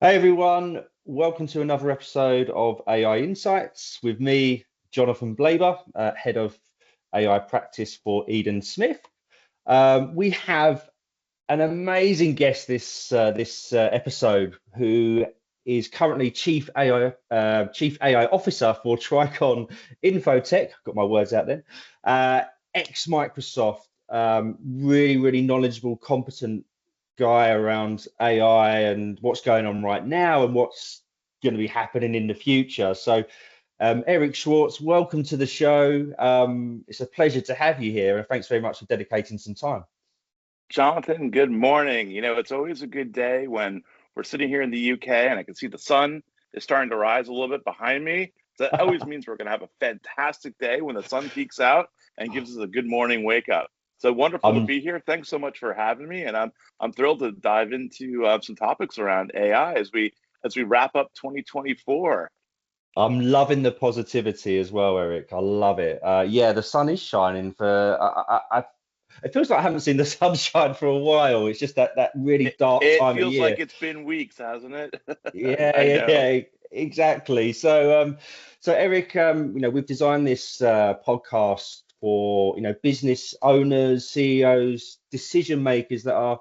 Hey everyone, welcome to another episode of AI Insights with me, Jonathan Blaber, Head of AI Practice for Eden Smith. We have an amazing guest this episode who is currently Chief AI Officer for Tricon Infotech. Got my words out then. Ex-Microsoft, really knowledgeable, competent guy around AI and what's going on right now and what's going to be happening in the future. So, Erik Schwartz, welcome to the show. It's a pleasure to have you here, and thanks very much for dedicating some time. Jonathan, good morning. It's always a good day when we're sitting here in the UK and I can see the sun is starting to rise a little bit behind me. So that always means we're going to have a fantastic day when the sun peeks out and gives us a good morning wake up. So wonderful to I'm be here. Thanks so much for having me, and I'm thrilled to dive into some topics around AI as we wrap up 2024. I'm loving the positivity as well, Erik. I love it. Yeah, the sun is shining for. It feels like I haven't seen the sunshine for a while. It's just that really It, dark it time of feels year. like it's been weeks, hasn't it? Yeah, I yeah, know. yeah, exactly. So Erik, we've designed this podcast for business owners, CEOs, decision makers that are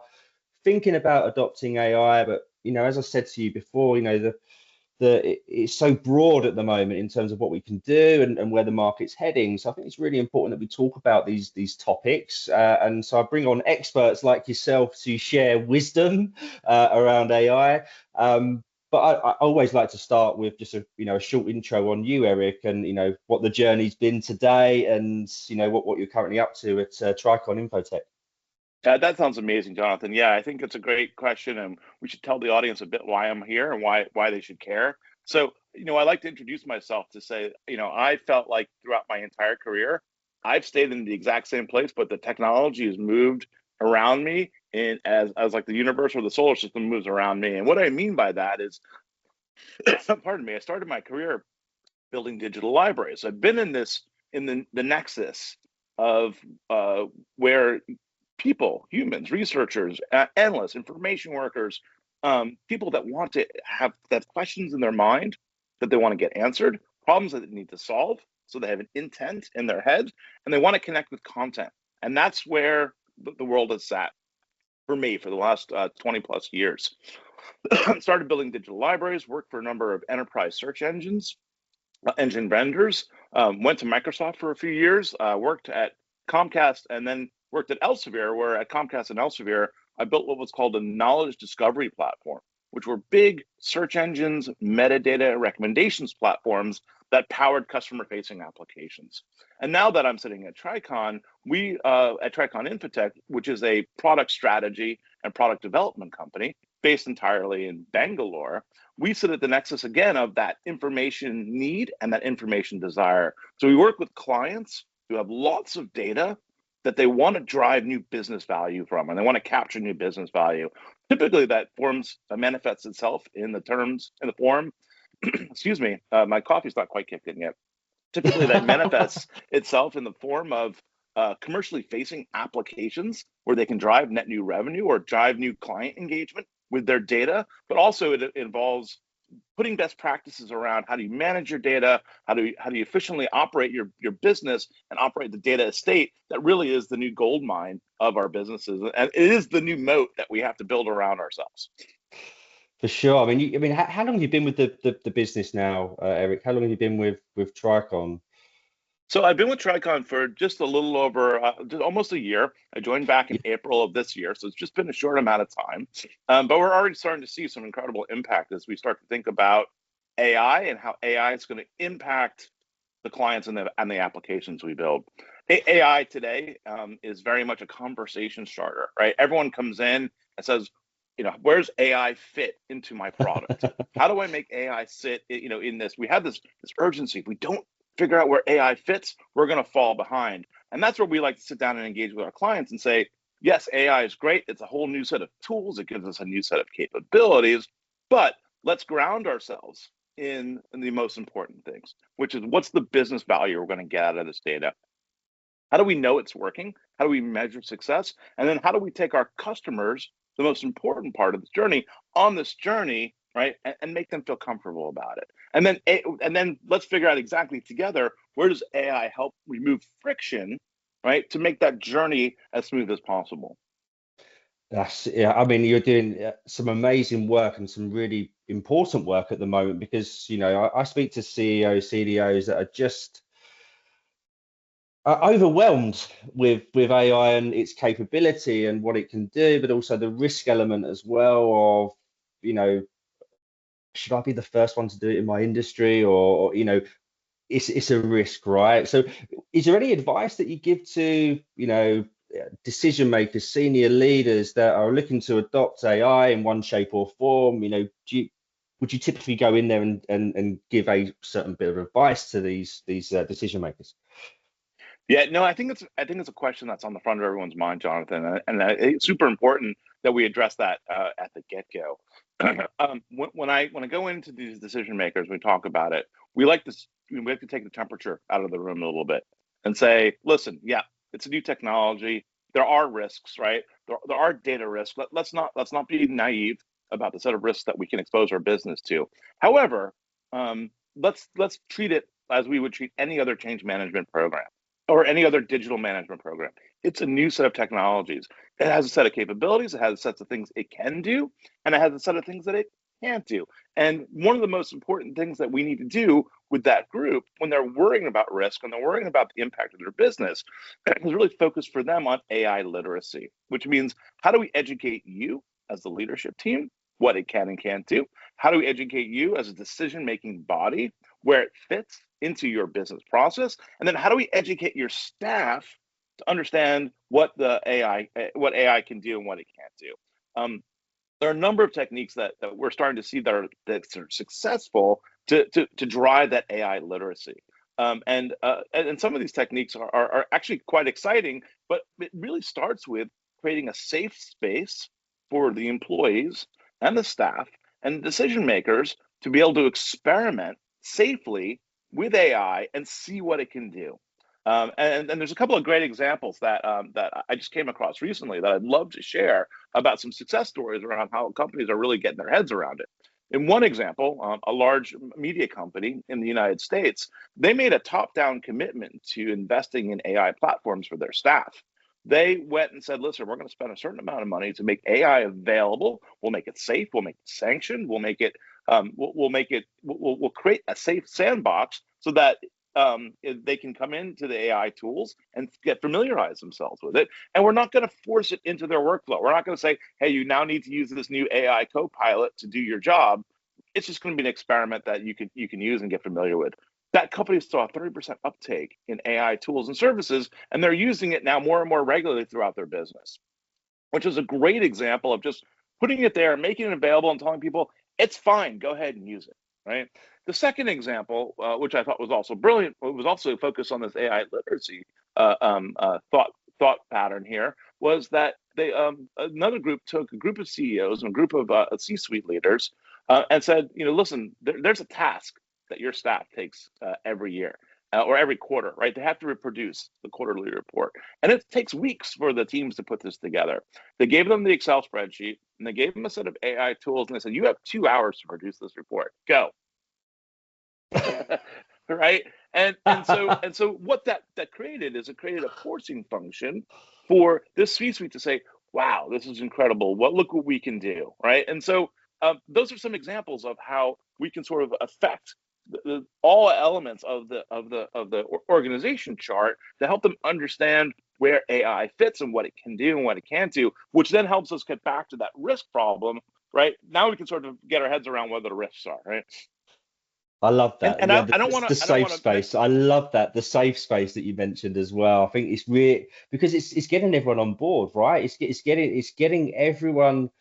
thinking about adopting AI. But as I said to you before, it's so broad at the moment in terms of what we can do and where the market's heading. So I think it's really important that we talk about these topics. And so I bring on experts like yourself to share wisdom around AI. But I always like to start with just a short intro on you, Erik, and what the journey's been today, and what you're currently up to at Tricon Infotech. That sounds amazing, Jonathan. Yeah, I think it's a great question, and we should tell the audience a bit why I'm here and why they should care. So, I like to introduce myself to say, I felt like throughout my entire career, I've stayed in the exact same place, but the technology has moved around me, and as like the universe or the solar system moves around me. And what I mean by that is, pardon me, I started my career building digital libraries. I've been in the nexus of where people, humans, researchers, analysts, information workers, people that want to have questions in their mind that they want to get answered, problems that they need to solve. So they have an intent in their head and they want to connect with content. And that's where the world has sat for me for the last 20 plus years. Started building digital libraries, worked for a number of enterprise search engine vendors, went to Microsoft for a few years, worked at Comcast, and then worked at Elsevier, where at Comcast and Elsevier, I built what was called a knowledge discovery platform, which were big search engines, metadata, recommendations platforms that powered customer-facing applications. And now that I'm sitting at Tricon, we at Tricon Infotech, which is a product strategy and product development company based entirely in Bangalore, we sit at the nexus again of that information need and that information desire. So we work with clients who have lots of data that they want to drive new business value from, and they want to capture new business value. Typically, that manifests itself in the form. Excuse me, my coffee's not quite kicked in yet. Typically, that manifests itself in the form of commercially facing applications where they can drive net new revenue or drive new client engagement with their data, but also it involves putting best practices around how do you manage your data, how do you efficiently operate your business and operate the data estate that really is the new gold mine of our businesses, and it is the new moat that we have to build around ourselves. For sure. How long have you been with the business now, Erik? How long have you been with Tricon? So I've been with Tricon for just a little over, just almost a year. I joined back in Yeah. April of this year, so it's just been a short amount of time. But we're already starting to see some incredible impact as we start to think about AI and how AI is going to impact the clients and the applications we build. AI today is very much a conversation starter, right? Everyone comes in and says, where's AI fit into my product? How do I make AI sit, in this? We have this urgency. If we don't figure out where AI fits, we're going to fall behind. And that's where we like to sit down and engage with our clients and say, yes, AI is great. It's a whole new set of tools. It gives us a new set of capabilities, but let's ground ourselves in the most important things, which is what's the business value we're going to get out of this data? How do we know it's working? How do we measure success? And then how do we take our customers, the most important part of this journey, on this journey right? And make them feel comfortable about it. And then let's figure out exactly together, where does AI help remove friction, right, to make that journey as smooth as possible. Yeah, I mean, you're doing some amazing work and some really important work at the moment because, I speak to CEOs, CDOs that are just overwhelmed with AI and its capability and what it can do, but also the risk element as well of, you know, should I be the first one to do it in my industry or it's a risk, right? So is there any advice that you give to, decision makers, senior leaders that are looking to adopt AI in one shape or form? Would you typically go in there and give a certain bit of advice to these decision makers? Yeah, no, I think it's a question that's on the front of everyone's mind, Jonathan, and it's super important that we address that at the get-go. When I go into these decision makers, we talk about it. We like to take the temperature out of the room a little bit and say, listen, yeah, it's a new technology. There are risks, right? There are data risks. Let's not be naive about the set of risks that we can expose our business to. However, let's treat it as we would treat any other change management program or any other digital management program. It's a new set of technologies. It has a set of capabilities, it has a set of things it can do, and it has a set of things that it can't do. And one of the most important things that we need to do with that group when they're worrying about risk and they're worrying about the impact of their business is really focus for them on AI literacy, which means how do we educate you as the leadership team, what it can and can't do? How do we educate you as a decision-making body where it fits into your business process? And then how do we educate your staff to understand what AI can do and what it can't do? There are a number of techniques that we're starting to see that are successful to drive that AI literacy. And some of these techniques are actually quite exciting, but it really starts with creating a safe space for the employees and the staff and decision makers to be able to experiment safely with AI and see what it can do. And there's a couple of great examples that I just came across recently that I'd love to share about some success stories around how companies are really getting their heads around it. In one example, a large media company in the United States, they made a top-down commitment to investing in AI platforms for their staff. They went and said, listen, we're going to spend a certain amount of money to make AI available. We'll make it safe. We'll make it sanctioned. We'll create a safe sandbox so that they can come into the AI tools and get familiarize themselves with it. And we're not going to force it into their workflow. We're not going to say, hey, you now need to use this new AI co-pilot to do your job. It's just going to be an experiment that you can use and get familiar with. That company saw a 30% uptake in AI tools and services, and they're using it now more and more regularly throughout their business, which is a great example of just putting it there, making it available, and telling people it's fine, go ahead and use it, right? The second example, which I thought was also brilliant, was also focused on this AI literacy thought pattern here, was that another group took a group of CEOs and a group of C-suite leaders and said, listen, there's a task that your staff takes every year or every quarter, right? They have to reproduce the quarterly report. And it takes weeks for the teams to put this together. They gave them the Excel spreadsheet and they gave them a set of AI tools and they said, you have 2 hours to produce this report. Go. Right. And so what that created is it created a forcing function for this C-suite to say, wow, this is incredible. Look what we can do. Right. And so those are some examples of how we can sort of affect all elements of the organization chart to help them understand where AI fits and what it can do and what it can't do, which then helps us get back to that risk problem. Right. Now we can sort of get our heads around what the risks are. Right. I love And that. and Yeah, I, I don't want the to I don't safe want to space. I love that. The safe space that you mentioned as well. I think it's really because it's getting everyone on board, right? It's getting everyone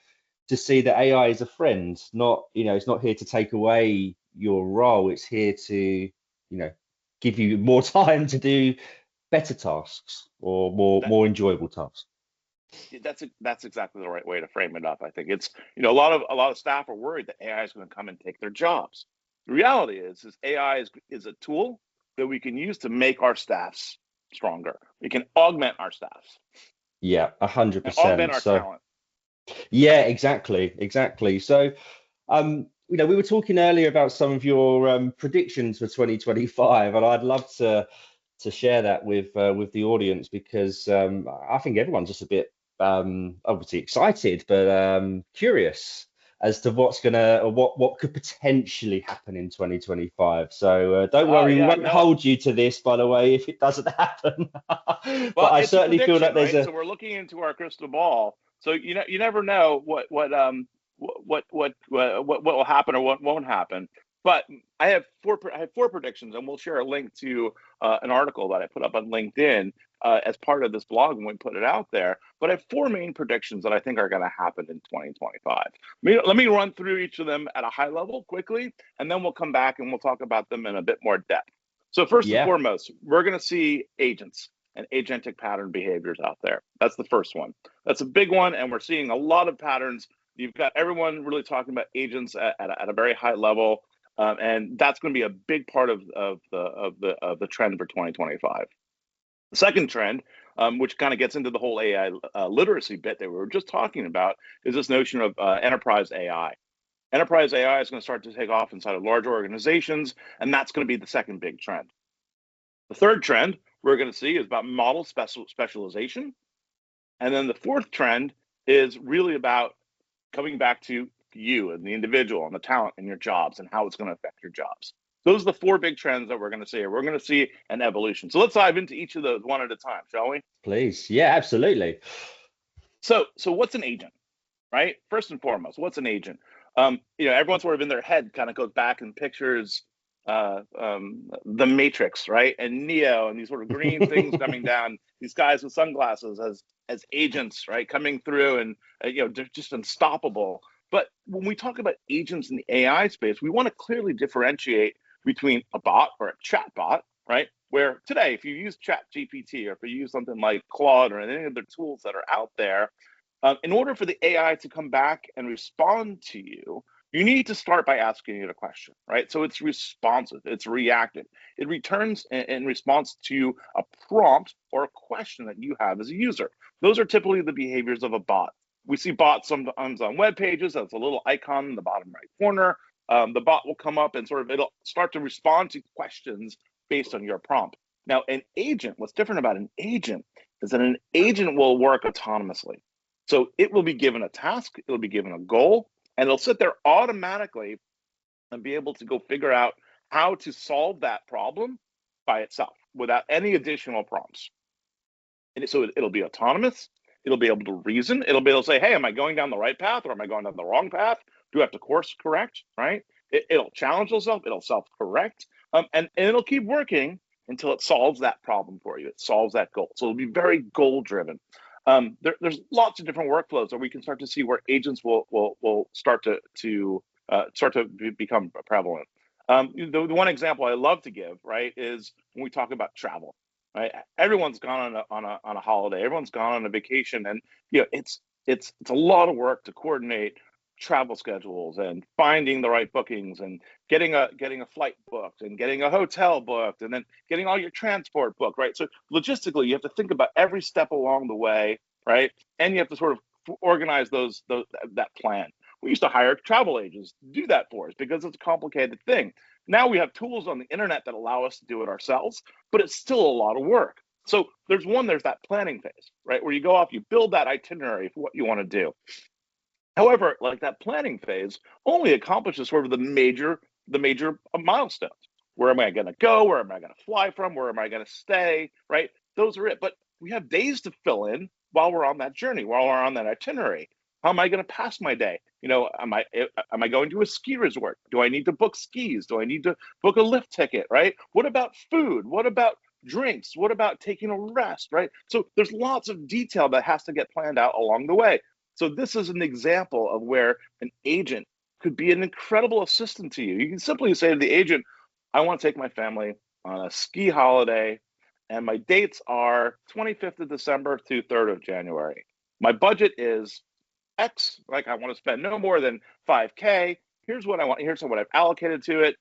to see that AI is a friend, not, it's not here to take away your role. It's here to, give you more time to do better tasks or more that more enjoyable tasks. that's exactly the right way to frame it up. I think it's a lot of staff are worried that AI is going to come and take their jobs. The reality is AI is a tool that we can use to make our staffs stronger. We can augment our staffs Yeah, a hundred and augment percent. our So talent. yeah, exactly. So, we were talking earlier about some of your predictions for 2025, and I'd love to share that with the audience because I think everyone's just a bit obviously excited, but curious as to what could potentially happen in 2025. So don't Oh worry, we yeah, won't no. hold you to this, by the way, if it doesn't happen. But Well, I it's a certainly feel prediction, that there's right? a So we're looking into our crystal ball. So you never know what will happen or what won't happen. But I have four predictions, and we'll share a link to an article that I put up on LinkedIn as part of this blog when we put it out there. But I have four main predictions that I think are going to happen in 2025. Let me run through each of them at a high level quickly, and then we'll come back and we'll talk about them in a bit more depth. So first and yeah. foremost, we're going to see agents and agentic pattern behaviors out there. That's the first one. That's a big one, and we're seeing a lot of patterns. You've got everyone really talking about agents at a very high level, and that's going to be a big part of the trend for 2025. The second trend, which kind of gets into the whole AI literacy bit that we were just talking about, is this notion of enterprise AI. Enterprise AI is going to start to take off inside of large organizations, and that's going to be the second big trend. The third trend we're going to see is about model specialization. And then the fourth trend is really about coming back to you and the individual and the talent and your jobs and how it's going to affect your jobs. Those are the four big trends that we're going to see. We're going to see an evolution. So let's dive into each of those one at a time, shall we? Please. Yeah, absolutely. So what's an agent, right? First and foremost, what's an agent? Everyone sort of in their head kind of goes back and pictures the Matrix, right? And Neo and these sort of green things coming down, these guys with sunglasses as agents, right? Coming through and they're just unstoppable. But when we talk about agents in the AI space, we want to clearly differentiate between a bot or a chat bot, right? Where today, if you use Chat GPT or if you use something like Claude or any of the tools that are out there, in order for the AI to come back and respond to you, you need to start by asking it a question, right? So it's responsive, it's reactive. It returns in response to a prompt or a question that you have as a user. Those are typically the behaviors of a bot. We see bots sometimes on web pages. That's a little icon in the bottom right corner. The bot will come up and it'll start to respond to questions based on your prompt. Now, an agent, what's different about an agent is that an agent will work autonomously. So it will be given a task, it'll be given a goal, and it'll sit there automatically and be able to go figure out how to solve that problem by itself without any additional prompts. And so it'll be autonomous. It'll be able to reason. It'll be able to say, hey, am I going down the right path or am I going down the wrong path? Do I have to course correct, right? It'll challenge itself. It'll self-correct. And it'll keep working until it solves that problem for you. It solves that goal. So it'll be very goal-driven. There's lots of different workflows that we can start to see where agents will start to become prevalent. The one example I love to give, right, is when we talk about travel. Right, everyone's gone on a holiday. Everyone's gone on a vacation, and it's a lot of work to coordinate travel schedules and finding the right bookings and getting a flight booked and getting a hotel booked and then getting all your transport booked, right? So logistically, you have to think about every step along the way, right? And you have to sort of organize that plan. We used to hire travel agents to do that for us because it's a complicated thing. Now we have tools on the internet that allow us to do it ourselves, but it's still a lot of work. So there's that planning phase, right? Where you go off, you build that itinerary for what you want to do. However, like that planning phase only accomplishes sort of the major milestones. Where am I going to go? Where am I going to fly from? Where am I going to stay? Right? Those are it. But we have days to fill in while we're on that journey, while we're on that itinerary. How am I going to pass my day? Am I going to a ski resort? Do I need to book skis? Do I need to book a lift ticket? Right? What about food? What about drinks? What about taking a rest? Right? So there's lots of detail that has to get planned out along the way. So this is an example of where an agent could be an incredible assistant to you. You can simply say to the agent, I want to take my family on a ski holiday, and my dates are 25th of December through 3rd of January. My budget is X, like I want to spend no more than 5K. Here's what I want. Here's what I've allocated to it.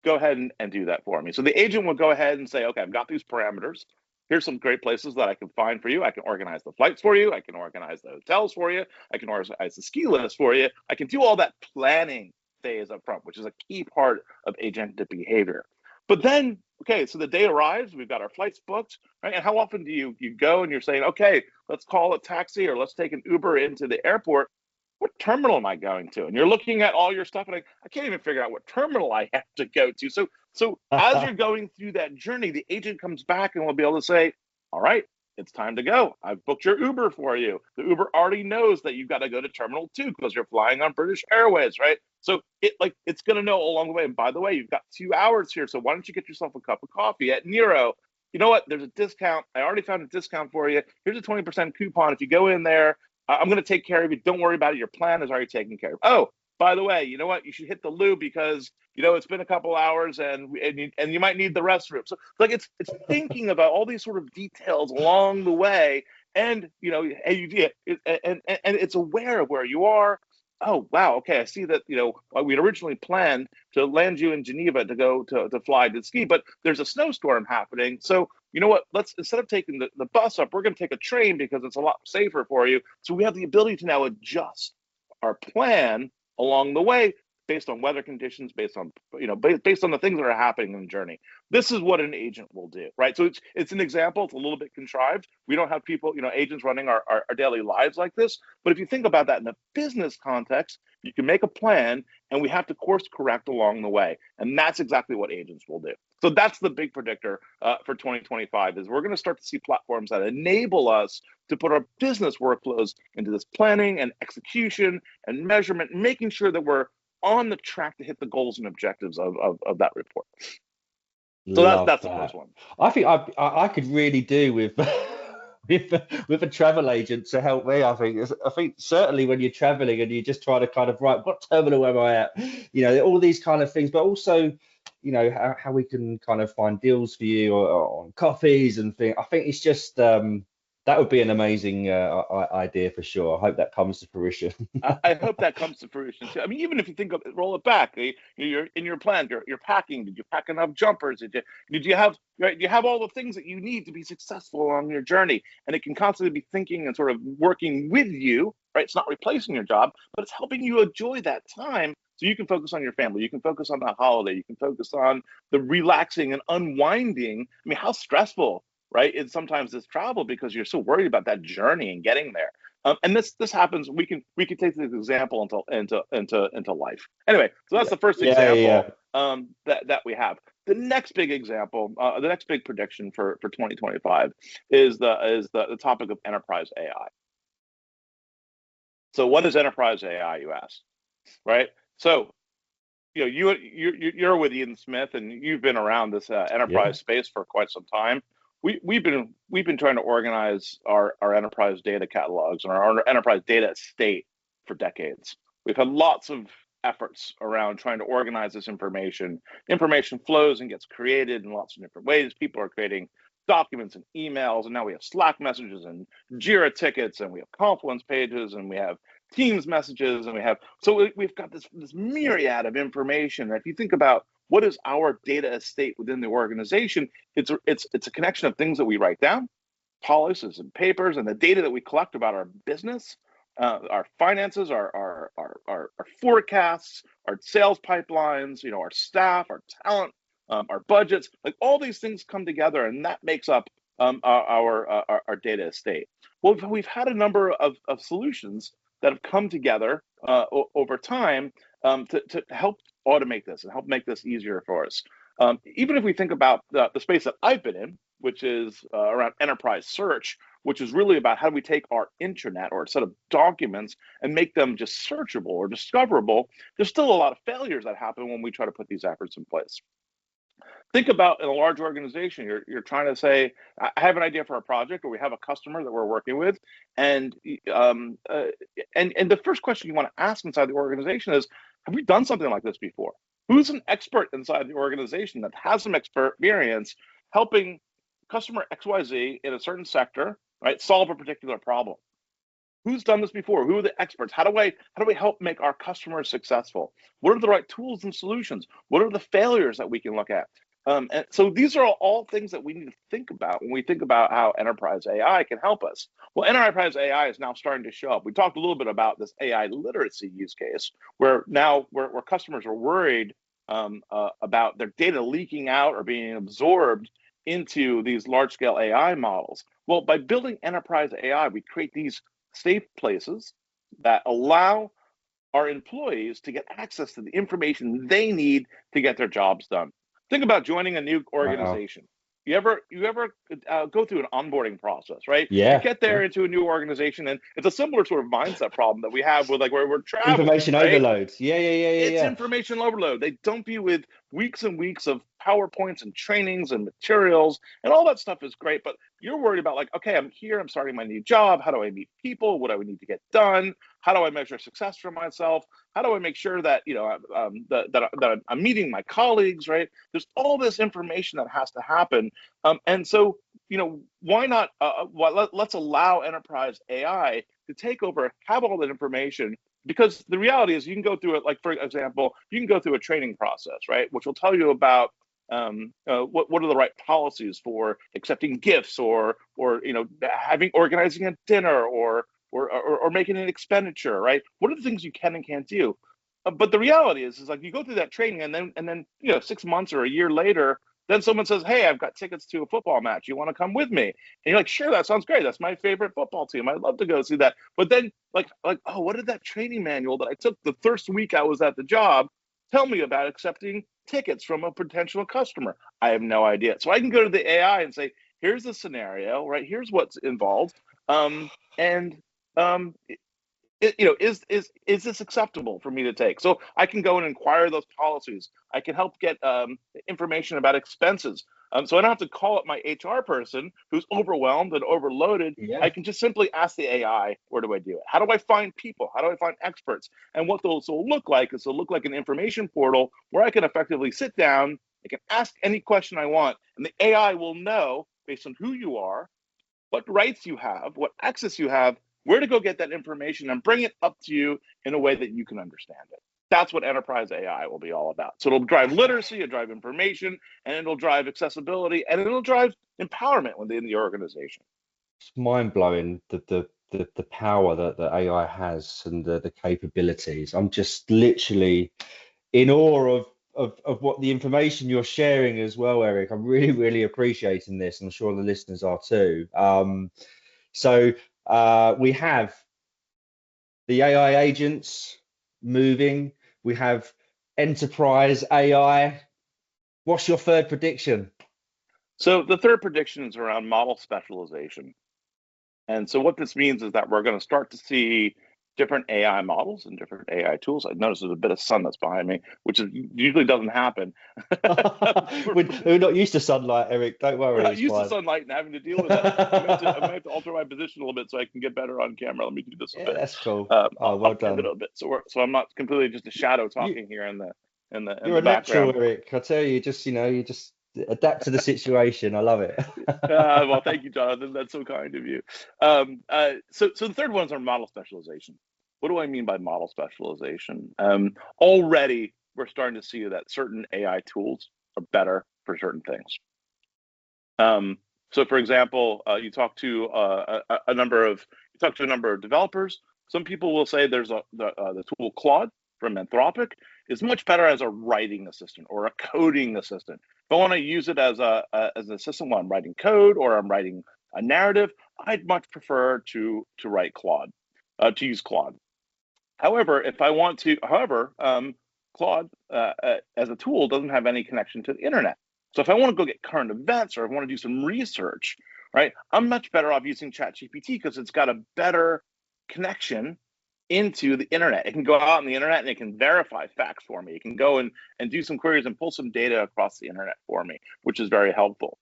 Go ahead and do that for me. So the agent will go ahead and say, okay, I've got these parameters. Here's some great places that I can find for you. I can organize the flights for you. I can organize the hotels for you. I can organize the ski list for you. I can do all that planning phase up front, which is a key part of agentic behavior. But then, okay, so the day arrives, we've got our flights booked, right? And how often do you go and you're saying, okay, let's call a taxi or let's take an Uber into the airport? What terminal am I going to? And you're looking at all your stuff, and I can't even figure out what terminal I have to go to. So as you're going through that journey, the agent comes back and will be able to say, all right, it's time to go. I've booked your Uber for you. The Uber already knows that you've got to go to Terminal 2 because you're flying on British Airways, right? So it's going to know along the way. And by the way, you've got 2 hours here, so why don't you get yourself a cup of coffee at Nero? You know what? There's a discount. I already found a discount for you. Here's a 20% coupon. If you go in there, I'm going to take care of you. Don't worry about it. Your plan is already taken care of. Oh, by the way, you know what? You should hit the loo because it's been a couple hours and you might need the restroom. So like it's thinking about all these sort of details along the way, and and it's aware of where you are. Oh wow, okay, I see that we'd originally planned to land you in Geneva to go to fly to ski, but there's a snowstorm happening. So you know what? Let's, instead of taking the bus up, we're going to take a train because it's a lot safer for you. So we have the ability to now adjust our plan along the way based on weather conditions, based on based on the things that are happening in the journey. This is what an agent will do, right? So it's an example. It's a little bit contrived. We don't have people, agents running our daily lives like this. But if you think about that in a business context, you can make a plan, and we have to course correct along the way, and that's exactly what agents will do. So that's the big predictor for 2025 is we're going to start to see platforms that enable us to put our business workflows into this planning and execution and measurement, making sure that we're on the track to hit the goals and objectives of that report. So Love that's the first that. one. I think I could really do with with a travel agent to help me. I think certainly when you're traveling and you're just trying to kind of, right, what terminal am I at? All these kind of things, but also how we can kind of find deals for you or on coffees and things. I think it's just that would be an amazing idea for sure. I hope that comes to fruition. I hope that comes to fruition too. I mean, even if you think of roll it back, you're in your plan, you're packing. Did you pack enough jumpers? Did you have right? You have all the things that you need to be successful on your journey, and it can constantly be thinking and sort of working with you, right? It's not replacing your job, but it's helping you enjoy that time so you can focus on your family. You can focus on the holiday. You can focus on the relaxing and unwinding. I mean, how stressful, right? It's sometimes this travel because you're so worried about that journey and getting there. And this happens. We can take this example into life. Anyway, so that's the first example that we have. The next big example, the next big prediction for 2025 is the topic of enterprise AI. So what is enterprise AI, you ask, right? So you're with Ian Smith, and you've been around this enterprise space for quite some time. We've been trying to organize our enterprise data catalogs and our enterprise data estate for decades. We've had lots of efforts around trying to organize this information. Information flows and gets created in lots of different ways. People are creating documents and emails, and now we have Slack messages and Jira tickets, and we have Confluence pages, and we have Teams messages, and we've got this myriad of information. And if you think about what is our data estate within the organization, it's a connection of things that we write down, policies and papers, and the data that we collect about our business, our finances, our forecasts, our sales pipelines, our staff, our talent, our budgets. Like all these things come together, and that makes up our data estate. Well, we've had a number of solutions that have come together over time to help automate this and help make this easier for us. Even if we think about the space that I've been in, which is around enterprise search, which is really about how do we take our intranet or a set of documents and make them just searchable or discoverable, there's still a lot of failures that happen when we try to put these efforts in place. Think about in a large organization, you're trying to say, I have an idea for a project, or we have a customer that we're working with, and the first question you want to ask inside the organization is, have we done something like this before? Who's an expert inside the organization that has some experience helping customer XYZ in a certain sector, right, solve a particular problem? Who's done this before? Who are the experts? How do we help make our customers successful? What are the right tools and solutions? What are the failures that we can look at? And so these are all things that we need to think about when we think about how enterprise AI can help us. Well, enterprise AI is now starting to show up. We talked a little bit about this AI literacy use case, where now where customers are worried about their data leaking out or being absorbed into these large-scale AI models. Well, by building enterprise AI, we create these safe places that allow our employees to get access to the information they need to get their jobs done. Think about joining a new Wow. organization. You ever go through an onboarding process, right? You Yeah. get Yeah. there into a new organization, and it's a similar sort of mindset problem that we have with like where we're traveling, Information right? overload. Yeah. Yeah. Yeah. Yeah. It's Yeah. information overload. They dump you with weeks and weeks of PowerPoints and trainings and materials, and all that stuff is great. But you're worried about like, okay, I'm here, I'm starting my new job. How do I meet people? What do I need to get done? How do I measure success for myself? How do I make sure that that I'm meeting my colleagues? Right? There's all this information that has to happen, and so why not? Let's allow enterprise AI to take over, have all that information, because the reality is you can go through it, like for example, you can go through a training process, right, which will tell you about what are the right policies for accepting gifts, or having organizing a dinner, or making an expenditure, right? What are the things you can and can't do? But the reality is like you go through that training, and then 6 months or a year later, then someone says, "Hey, I've got tickets to a football match. You want to come with me?" And you're like, "Sure, that sounds great. That's my favorite football team. I'd love to go see that." But then, oh, what did that training manual that I took the first week I was at the job tell me about accepting tickets from a potential customer? I have no idea. So I can go to the AI and say, "Here's the scenario, right? Here's what's involved, and um, is this acceptable for me to take?" So I can go and inquire those policies. I can help get information about expenses. So I don't have to call up my HR person who's overwhelmed and overloaded. I Yeah. can just simply ask the AI, where do I do it? How do I find people? How do I find experts? And what those will look like is they'll look like an information portal where I can effectively sit down, I can ask any question I want, and the AI will know based on who you are, what rights you have, what access you have, where to go get that information, and bring it up to you in a way that you can understand it. That's what enterprise AI will be all about. So it'll drive literacy, it'll drive information, and it'll drive accessibility, and it'll drive empowerment within the organization. It's mind blowing the power that the AI has and the capabilities. I'm just literally in awe of what the information you're sharing as well, Eric. I'm really, really appreciating this. I'm sure the listeners are too. So we have the AI agents moving. We have enterprise AI. What's your third prediction? So the third prediction is around model specialization. And so what this means is that we're going to start to see different AI models and different AI tools. I noticed there's a bit of sun that's behind me, which usually doesn't happen. We're not used to sunlight, Eric. Don't We're worry, not it's used to fine. sunlight and having to deal with that. I might have to alter my position a little bit so I can get better on camera. Let me do this a Yeah, bit. that's cool. Oh, I'll well pivot done. a bit so I'm not completely just a shadow You talking here in the you're a natural, background. Eric. I tell you, you just adapt to the situation. I love it. Well, thank you, Jonathan. That's so kind of you. So the third one is our model specialization. What do I mean by model specialization? Already, we're starting to see that certain AI tools are better for certain things. So, for example, you talk to a number of developers. Some people will say the tool Claude from Anthropic is much better as a writing assistant or a coding assistant. If I want to use it as an assistant while I'm writing code or I'm writing a narrative, I'd much prefer to write Claude, to use Claude. However, if I want to, however, Claude as a tool doesn't have any connection to the internet. So if I want to go get current events or I want to do some research, right, I'm much better off using ChatGPT because it's got a better connection into the internet. It can go out on the internet and it can verify facts for me. It can go and do some queries and pull some data across the internet for me, which is very helpful.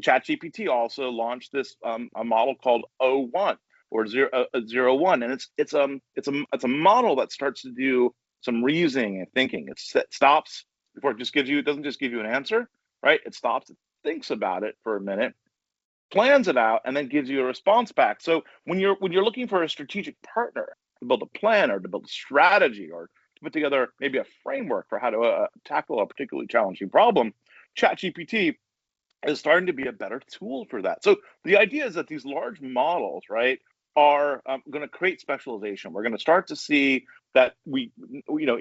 ChatGPT also launched this a model called O1 or 01, and it's a model that starts to do some reasoning and thinking. It stops before it just gives you. It doesn't just give you an answer, right? It stops, it thinks about it for a minute, plans it out, and then gives you a response back. So when you're looking for a strategic partner to build a plan or to build a strategy or to put together maybe a framework for how to tackle a particularly challenging problem, ChatGPT is starting to be a better tool for that. So the idea is that these large models, right, are going to create specialization. We're going to start to see that we know,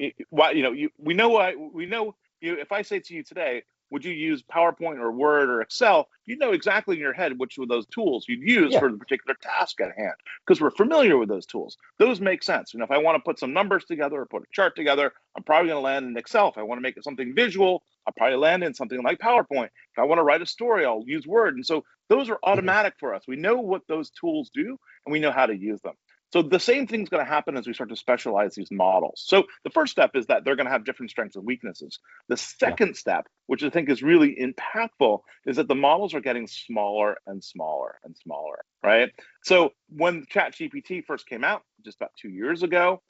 we know why we know. If I say to you today, would you use PowerPoint or Word or Excel? You know exactly in your head which of those tools you'd use Yeah. for the particular task at hand, because we're familiar with those tools. Those make sense. If I want to put some numbers together or put a chart together, I'm probably going to land in Excel. If I want to make it something visual, I'll probably land in something like PowerPoint. If I want to write a story, I'll use Word. And so those are Mhm. automatic for us. We know what those tools do and we know how to use them. So the same thing's going to happen as we start to specialize these models. So the first step is that they're going to have different strengths and weaknesses. The Yeah. second step, which I think is really impactful, is that the models are getting smaller and smaller and smaller, right? So when ChatGPT first came out, just about 2 years ago,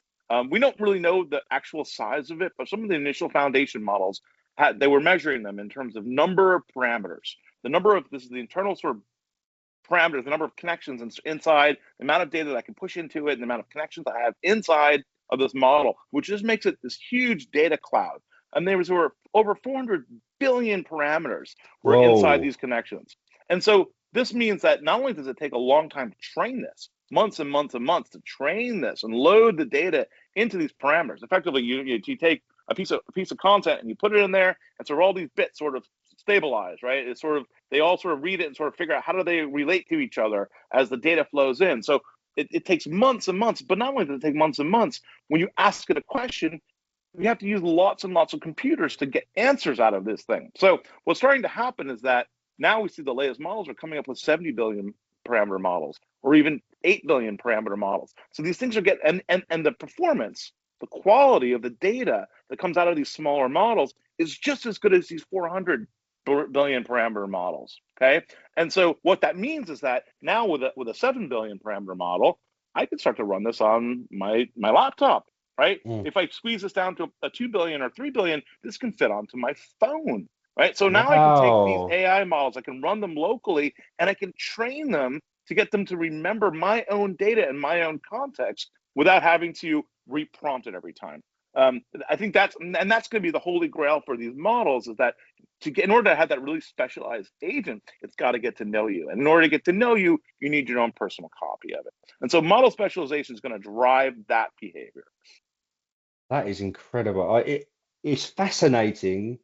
we don't really know the actual size of it, but some of the initial foundation models they were measuring them in terms of number of parameters. This is the internal sort of parameters, the number of connections inside, the amount of data that I can push into it, and the amount of connections I have inside of this model, which just makes it this huge data cloud. And there were over 400 billion parameters were inside Whoa. these connections. And so this means that not only does it take a long time to train this, months and months and months to train this and load the data into these parameters. Effectively, you take a piece of content and you put it in there, and so all these bits sort of stabilize, right? It's sort of they all sort of read it and sort of figure out how do they relate to each other as the data flows in. So it takes months and months, but not only does it take months and months, when you ask it a question, you have to use lots and lots of computers to get answers out of this thing. So what's starting to happen is that now we see the latest models are coming up with 70 billion parameter models or even 8 billion parameter models. So these things are getting, and the performance, the quality of the data that comes out of these smaller models is just as good as these 400 billion parameter models. Okay. And so what that means is that now with a 7 billion parameter model, I can start to run this on my laptop, right? Mm. If I squeeze this down to a 2 billion or 3 billion, this can fit onto my phone, right? So now I can take these Wow. AI models, I can run them locally, and I can train them to get them to remember my own data and my own context without having to reprompt it every time. I think that's going to be the holy grail for these models, is that in order to have that really specialized agent, it's got to get to know you. And in order to get to know you, you need your own personal copy of it. And so model specialization is going to drive that behavior. That is incredible. It's fascinating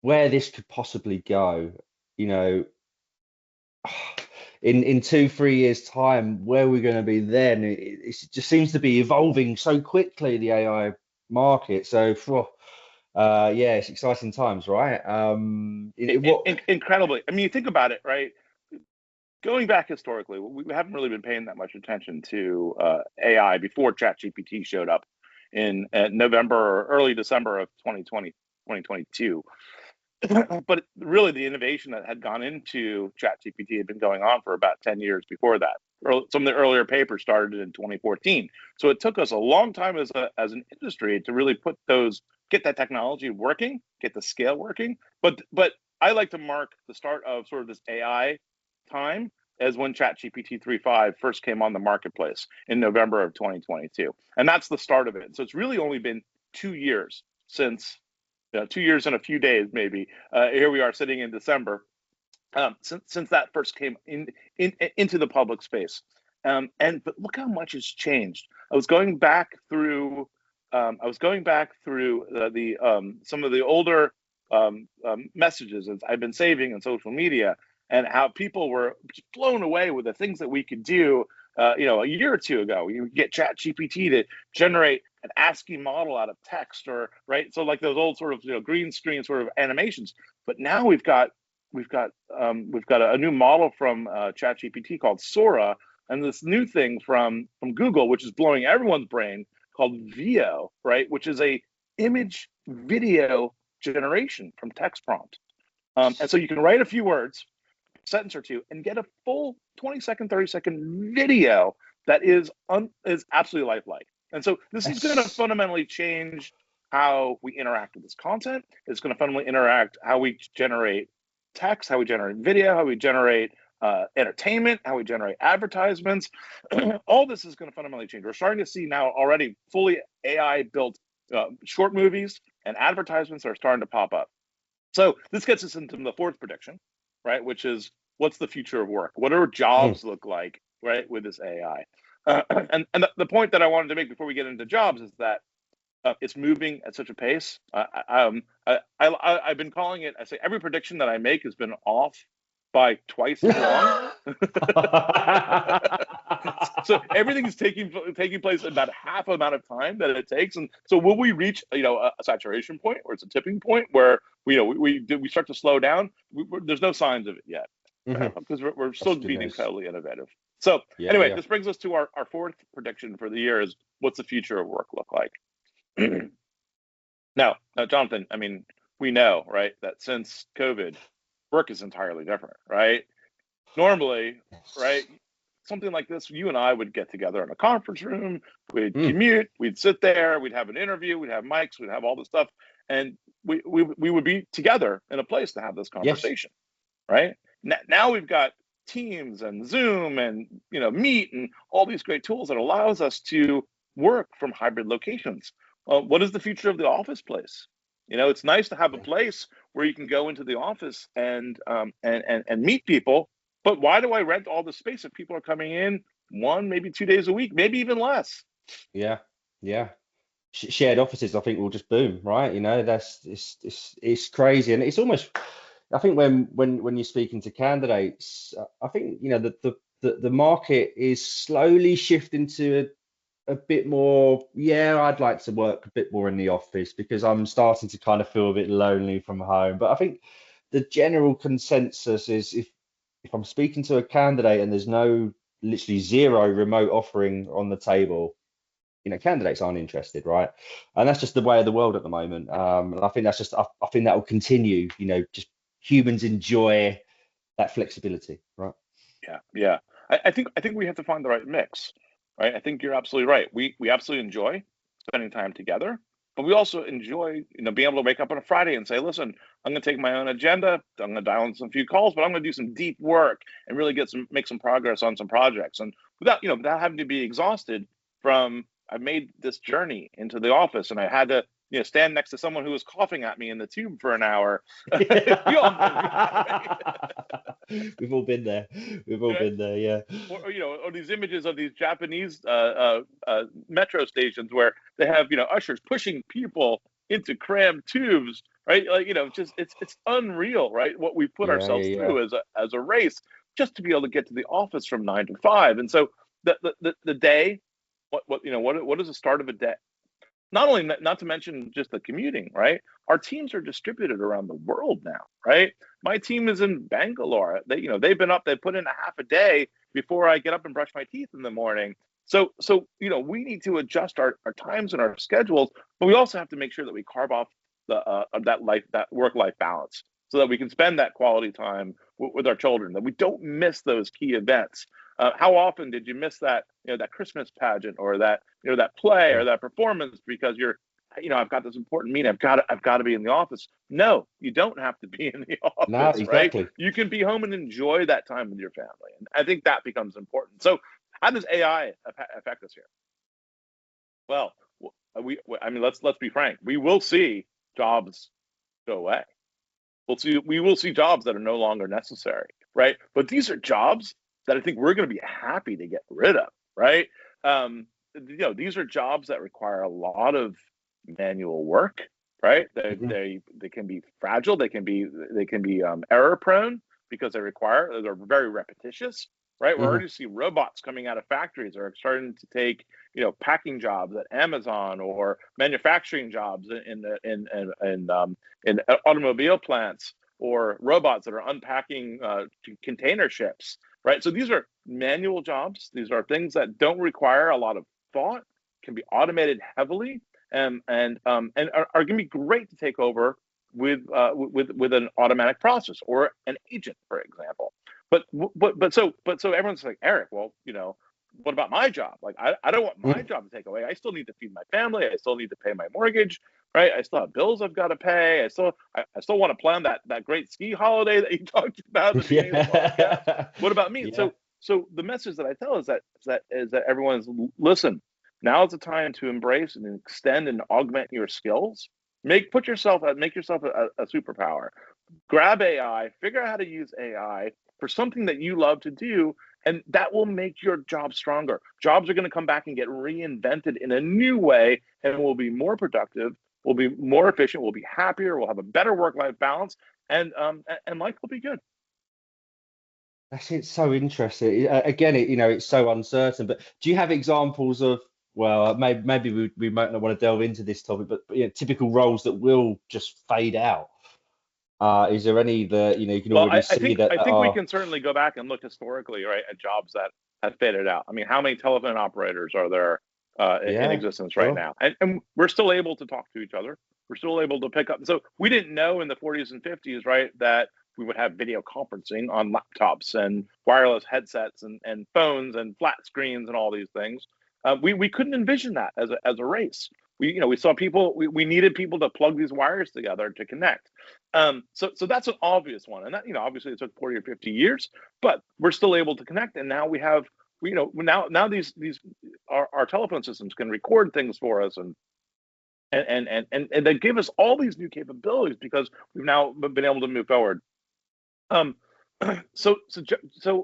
where this could possibly go. You know, in 2, 3 years' time, where we're going to be then? It just seems to be evolving so quickly, the AI market. So, yeah, it's exciting times, right? Incredibly. I mean, you think about it, right? Going back historically, we haven't really been paying that much attention to AI before ChatGPT showed up in November or early December of 2020, 2022. But really, the innovation that had gone into ChatGPT had been going on for about 10 years before that. Some of the earlier papers started in 2014. So it took us a long time as an industry to really get that technology working, get the scale working. But I like to mark the start of sort of this AI time as when ChatGPT 3.5 first came on the marketplace in November of 2022. And that's the start of it. So it's really only been 2 years since 2 years and a few days, maybe. Here we are sitting in December, since that first came into the public space. But look how much has changed. I was going back through some of the older messages that I've been saving on social media, and how people were blown away with the things that we could do. A year or two ago, you get Chat GPT to generate an ASCII model out of text, or right. So like those old sort of green screen sort of animations. But now we've got a new model from ChatGPT called Sora, and this new thing from Google, which is blowing everyone's brain, called VO, right, which is a image video generation from text prompt. And so you can write a few words, a sentence or two, and get a full 20-second, 30-second video that is absolutely lifelike. And so this is going to Yes. fundamentally change how we interact with this content. It's going to fundamentally interact how we generate text, how we generate video, how we generate entertainment, how we generate advertisements. All this is going to fundamentally change. We're starting to see now already fully AI built short movies and advertisements are starting to pop up. So this gets us into the fourth prediction, right? Which is, what's the future of work? What do our jobs look like, right, with this AI? And the point that I wanted to make before we get into jobs is that it's moving at such a pace. I've been calling it. I say every prediction that I make has been off by twice as long. So everything is taking place in about half the amount of time that it takes. And so will we reach a saturation point, or it's a tipping point where we start to slow down? There's no signs of it yet, because we're still being incredibly innovative. So anyway, this brings us to our fourth prediction for the year: is what's the future of work look like? Now, Jonathan, I mean, we know, right, that since COVID, work is entirely different, right? Normally, right, something like this, you and I would get together in a conference room, we'd commute, we'd sit there, we'd have an interview, we'd have mics, we'd have all this stuff, and we would be together in a place to have this conversation, right? Now we've got Teams and Zoom and Meet and all these great tools that allows us to work from hybrid locations. What is the future of the office place? It's nice to have a place where you can go into the office and meet people. But why do I rent all the space if people are coming in 1, maybe 2 days a week, maybe even less? Yeah. Shared offices, I think, will just boom, right? It's crazy, and it's almost. I think when you're speaking to candidates, I think the market is slowly shifting to a bit more. Yeah, I'd like to work a bit more in the office because I'm starting to kind of feel a bit lonely from home. But I think the general consensus is if I'm speaking to a candidate and there's literally zero remote offering on the table, candidates aren't interested, right? And that's just the way of the world at the moment. And I think I think that will continue. Just humans enjoy that flexibility, right? Yeah. I think we have to find the right mix, right? I think you're absolutely right. We absolutely enjoy spending time together, but we also enjoy, being able to wake up on a Friday and say, listen, I'm going to take my own agenda. I'm going to dial in some few calls, but I'm going to do some deep work and really make some progress on some projects. And without having to be exhausted from, I made this journey into the office and I had to, stand next to someone who was coughing at me in the tube for an hour. We all know that, right? We've all been there. We've all been there, yeah. Or these images of these Japanese metro stations where they have, ushers pushing people into crammed tubes, right? Like, just it's unreal, right? What we've put ourselves through as a race just to be able to get to the office from 9 to 5. And so the day, what is the start of a day? Not to mention just the commuting, right? Our teams are distributed around the world now, right? My team is in Bangalore. They've been up. They put in a half a day before I get up and brush my teeth in the morning. So we need to adjust our times and our schedules, but we also have to make sure that we carve off that work-life balance so that we can spend that quality time with our children, that we don't miss those key events. How often did you miss that Christmas pageant or that play or that performance because I've got this important meeting, I've got to be in the office? No, you don't have to be in the office. No, exactly. Right? You can be home and enjoy that time with your family, and I think that becomes important. So how does AI affect us here? Well, let's be frank. We will see jobs go away. We will see jobs that are no longer necessary, right? But these are jobs that I think we're going to be happy to get rid of, right? These are jobs that require a lot of manual work, right? They can be fragile. They can be error prone because they're very repetitious, right? We're already see robots coming out of factories that are starting to take packing jobs at Amazon or manufacturing jobs in automobile plants, or robots that are unpacking container ships, right? So these are manual jobs. These are things that don't require a lot of thought, can be automated heavily, and are going to be great to take over with an automatic process or an agent, for example. But so everyone's like, Erik, well, what about my job? Like, I don't want my job to take away. I still need to feed my family. I still need to pay my mortgage, right? I still have bills I've got to pay. I still want to plan that great ski holiday that you talked about at the beginning of the podcast. What about me? Yeah. So the message that I tell is that everyone's, listen, now is the time to embrace and extend and augment your skills. Make yourself a superpower. Grab AI, figure out how to use AI for something that you love to do, and that will make your job stronger. Jobs are going to come back and get reinvented in a new way, and we'll be more productive, we'll be more efficient, we'll be happier, we'll have a better work-life balance, and life will be good. It's so interesting. Again, it's so uncertain. But do you have examples of, well, maybe we might not want to delve into this topic, but typical roles that will just fade out? Is there any that you can Well, already see that I think we are? can certainly go back and look historically, right, at jobs that have faded out. I mean, how many telephone operators are there in Yeah, existence right sure. now? And we're still able to talk to each other. We're still able to pick up. So we didn't know in the 40s and 50s, right, that we would have video conferencing on laptops and wireless headsets and phones and flat screens and all these things. We couldn't envision that as a race. We saw people. We needed people to plug these wires together to connect. So that's an obvious one, and that obviously it took 40 or 50 years, but we're still able to connect, and now we have now these our telephone systems can record things for us, and they give us all these new capabilities because we've now been able to move forward. Um, so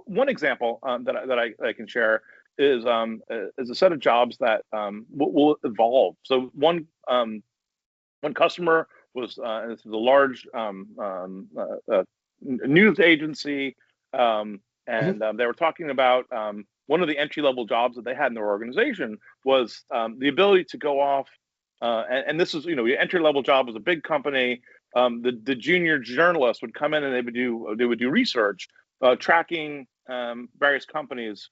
one example that I can share is a set of jobs that will evolve. So one customer was this is a large news agency, Mhm. and they were talking about one of the entry-level jobs that they had in their organization was the ability to go off, and this is the entry-level job was a big company. The junior journalist would come in and they would do research, tracking various companies,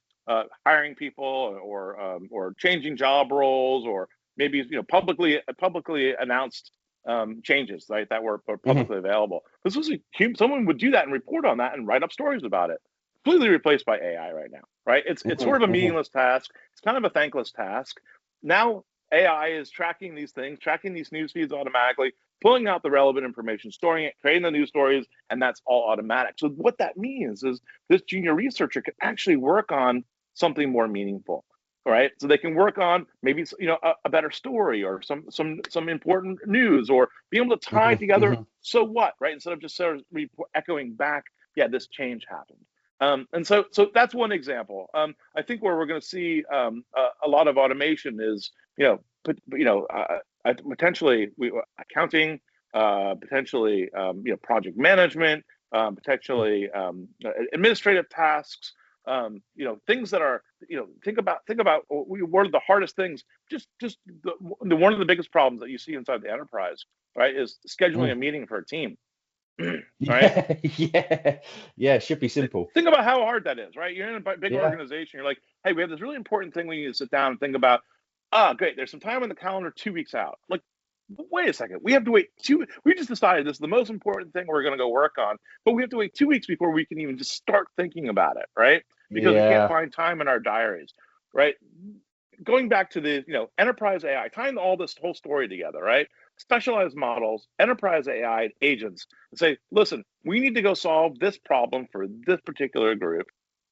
hiring people or changing job roles, or maybe publicly announced changes, right, that were Mhm. publicly available. This was someone would do that and report on that and write up stories about it. Completely replaced by AI right now, right? It's Mhm. sort of a Mhm. meaningless task. It's kind of a thankless task. Now AI is tracking these things, tracking these news feeds automatically, pulling out the relevant information, storing it, creating the news stories, and that's all automatic. So what that means is this junior researcher can actually work on something more meaningful. Right, so they can work on maybe a better story or some important news, or be able to tie Mhm. together. Mhm. So what, right? Instead of just sort of echoing back, yeah, this change happened. And so that's one example. I think where we're going to see a lot of automation is potentially accounting, potentially project management, potentially administrative tasks. Things that are think about one of the hardest things. Just one of the biggest problems that you see inside the enterprise, right, is scheduling a Mhm. meeting for a team, right? Yeah, yeah, yeah. It should be simple. Think about how hard that is, right? You're in a big Yeah. organization. You're like, hey, we have this really important thing we need to sit down and think about. Ah, great. There's some time on the calendar 2 weeks out. Like, wait a second. We have to wait two. We just decided this is the most important thing we're going to go work on, but we have to wait 2 weeks before we can even just start thinking about it, right? Because we can't Yeah. find time in our diaries, right? Going back to the enterprise AI, tying all this whole story together, right? Specialized models, enterprise AI agents, and say, listen, we need to go solve this problem for this particular group,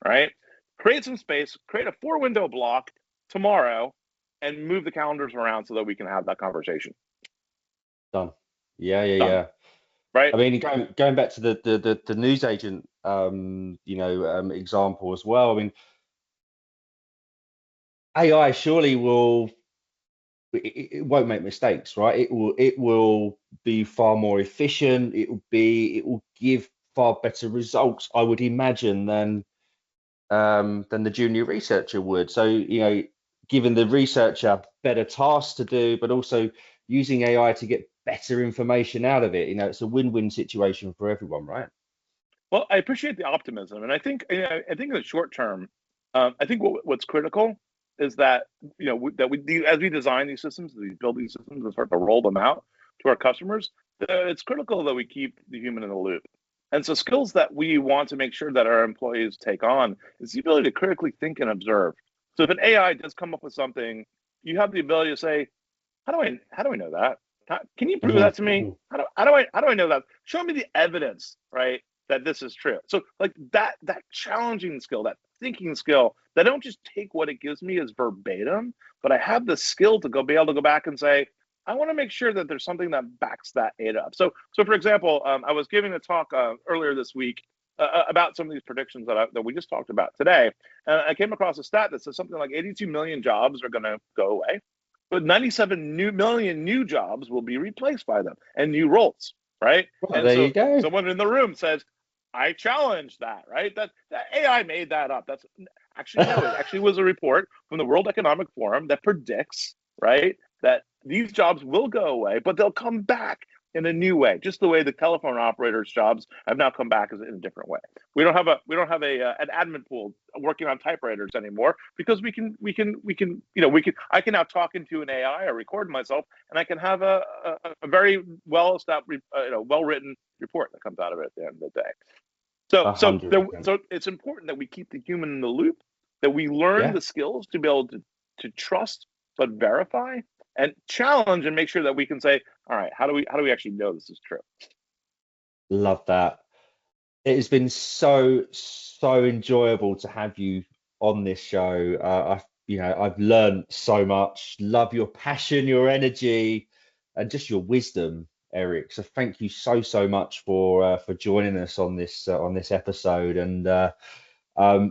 right? Create some space, create a 4-window block tomorrow, and move the calendars around so that we can have that conversation. Done. Yeah, yeah, Done, yeah. right? I mean, going back to the news agent example as well. I mean, AI surely will it won't make mistakes, right? It will be far more efficient. It will give far better results, I would imagine, than the junior researcher would. So, giving the researcher better tasks to do, but also using AI to get better information out of it. It's a win-win situation for everyone, right? Well, I appreciate the optimism, and I think in the short term, I think what's critical is that as we design these systems, as we build these systems, and start to roll them out to our customers, it's critical that we keep the human in the loop. And so, skills that we want to make sure that our employees take on is the ability to critically think and observe. So, if an AI does come up with something, you have the ability to say, how do I know that? Can you prove Hmm. that to me? How do I know that? Show me the evidence, right, that this is true. So like that challenging skill, that thinking skill, that I don't just take what it gives me as verbatim, but I have the skill to be able to go back and say, I want to make sure that there's something that backs that data up. So for example, I was giving a talk earlier this week about some of these predictions that we just talked about today. And I came across a stat that says something like 82 million jobs are going to go away, but 97 million new jobs will be replaced by them and new roles, right? Well, And there so you go. someone in the room says, I challenge that, right? That AI made that up. That's actually no, it actually was a report from the World Economic Forum that predicts, right, that these jobs will go away, but they'll come back in a new way, just the way the telephone operators' jobs have now come back in a different way. We don't have an admin pool working on typewriters anymore because we can I can now talk into an AI or record myself, and I can have a very well established well written report that comes out of it at the end of the day. So 100%. so it's important that we keep the human in the loop, that we learn Yeah. the skills to be able to trust but verify and challenge and make sure that we can say, all right, how do we actually know this is true? Love that. It has been so enjoyable to have you on this show. I've learned so much. Love your passion, your energy, and just your wisdom, Erik. So thank you so much for joining us on this episode. And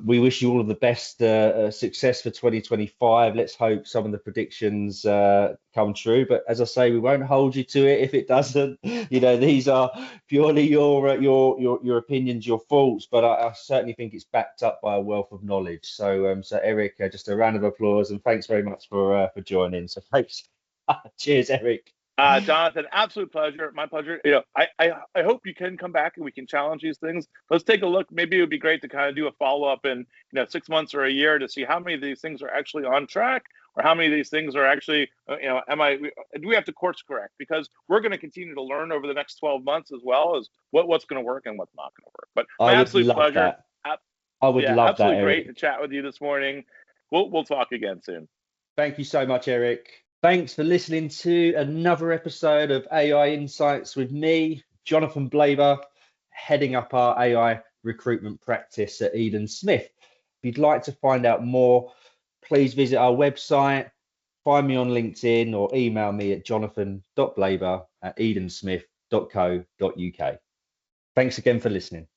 we wish you all of the best success for 2025. Let's hope some of the predictions come true. But as I say, we won't hold you to it if it doesn't. These are purely your opinions, your thoughts. But I certainly think it's backed up by a wealth of knowledge. So Erik, just a round of applause and thanks very much for joining. So thanks. Cheers, Erik. Jonathan, absolute pleasure. My pleasure. I hope you can come back and we can challenge these things. Let's take a look. Maybe it would be great to kind of do a follow up in 6 months or a year to see how many of these things are actually on track, or how many of these things are actually, do we have to course correct? Because we're going to continue to learn over the next 12 months as well as what's going to work and what's not going to work. But my absolute pleasure. I would love that, absolutely Erik. great to chat with you this morning. We'll talk again soon. Thank you so much, Erik. Thanks for listening to another episode of AI Insights with me, Jonathan Blaber, heading up our AI recruitment practice at Eden Smith. If you'd like to find out more, please visit our website, find me on LinkedIn, or email me at jonathan.blaber@edensmith.co.uk. Thanks again for listening.